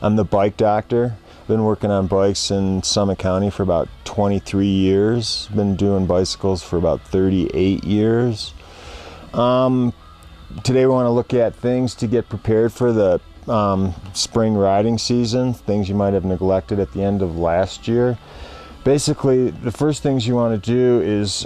I'm the bike doctor. Been working on bikes in Summit County for about 23 years. Been doing bicycles for about 38 years. Today we want to look at things to get prepared for the spring riding season, things you might have neglected at the end of last year. Basically, the first things you want to do is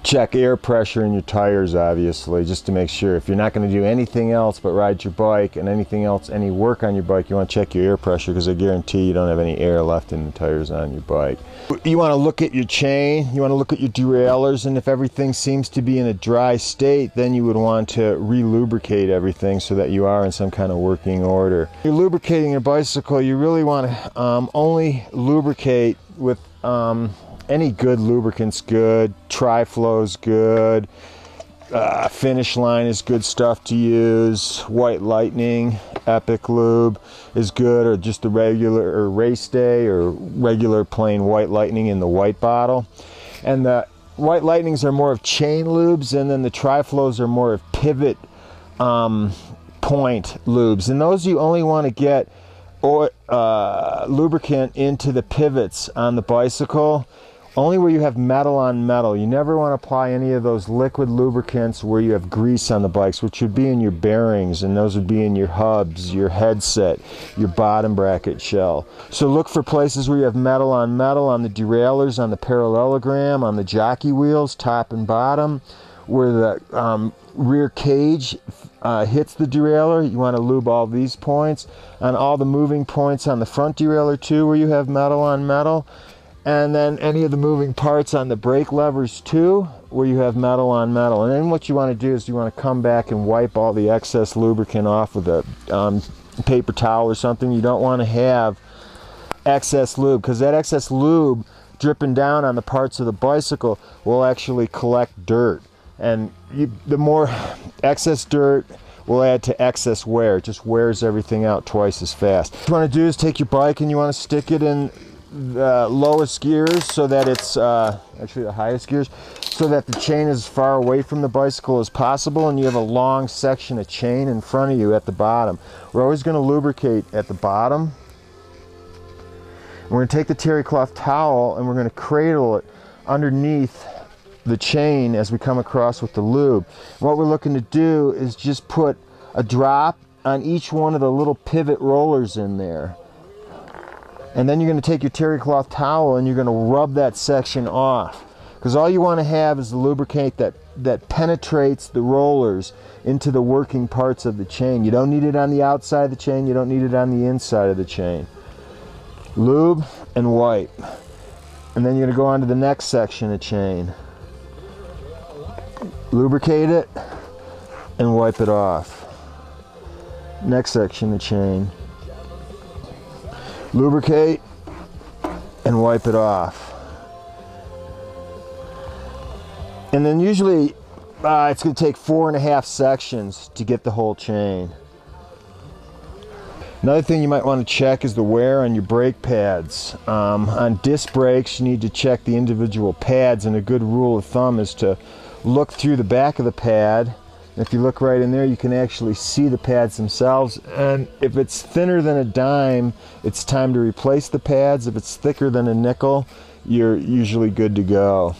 check air pressure in your tires, obviously, just to make sure. If you're not going to do anything else but ride your bike and anything else, any work on your bike, you want to check your air pressure, because I guarantee you don't have any air left in the tires on your bike. You want to look at your chain, you want to look at your derailleurs, and if everything seems to be in a dry state, then you would want to re-lubricate everything so that you are in some kind of working order. If you're lubricating your bicycle, you really want to only lubricate with any good lubricant's good. Tri-Flow's good. Finish Line is good stuff to use. White Lightning, Epic Lube is good, or just the regular, or Race Day, or regular plain White Lightning in the white bottle. And the White Lightnings are more of chain lubes, and then the Tri-Flows are more of pivot point lubes. And those you only want to get lubricant into the pivots on the bicycle, only where you have metal on metal. You never want to apply any of those liquid lubricants where you have grease on the bikes, which would be in your bearings, and those would be in your hubs, your headset, your bottom bracket shell. So look for places where you have metal on the derailleurs, on the parallelogram, on the jockey wheels, top and bottom, where the rear cage hits the derailleur. You want to lube all these points, on all the moving points on the front derailleur too, where you have metal on metal. And then any of the moving parts on the brake levers too, where you have metal on metal. And then what you want to do is you want to come back and wipe all the excess lubricant off with a paper towel or something. You don't want to have excess lube, because that excess lube dripping down on the parts of the bicycle will actually collect dirt. And the more excess dirt will add to excess wear. It just wears everything out twice as fast. What you want to do is take your bike and you want to stick it in the lowest gears, so that it's actually the highest gears, so that the chain is as far away from the bicycle as possible, and you have a long section of chain in front of you at the bottom. We're always going to lubricate at the bottom. We're going to take the terry cloth towel and we're going to cradle it underneath the chain as we come across with the lube. What we're looking to do is just put a drop on each one of the little pivot rollers in there. And then you're going to take your terry cloth towel and you're going to rub that section off, because all you want to have is the lubricant that penetrates the rollers into the working parts of the chain. You don't need it on the outside of the chain, you don't need it on the inside of the chain. Lube and wipe. And then you're going to go on to the next section of chain. Lubricate it and wipe it off. Next section of chain. Lubricate and wipe it off. And then usually it's going to take 4.5 sections to get the whole chain. Another thing you might want to check is the wear on your brake pads. On disc brakes, you need to check the individual pads, and a good rule of thumb is to look through the back of the pad. If you look right in there, you can actually see the pads themselves, and if it's thinner than a dime, it's time to replace the pads. If it's thicker than a nickel, you're usually good to go.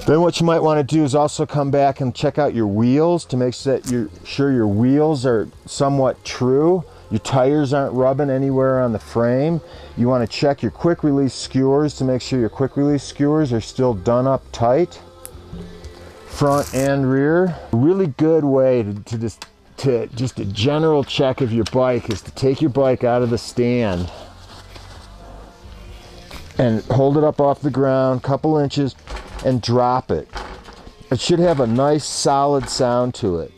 Then what you might want to do is also come back and check out your wheels to make sure your wheels are somewhat true. Your tires aren't rubbing anywhere on the frame. You want to check your quick release skewers to make sure your quick release skewers are still done up tight, front and rear. A really good way to just a general check of your bike is to take your bike out of the stand and hold it up off the ground a couple inches and drop it. It should have a nice solid sound to it.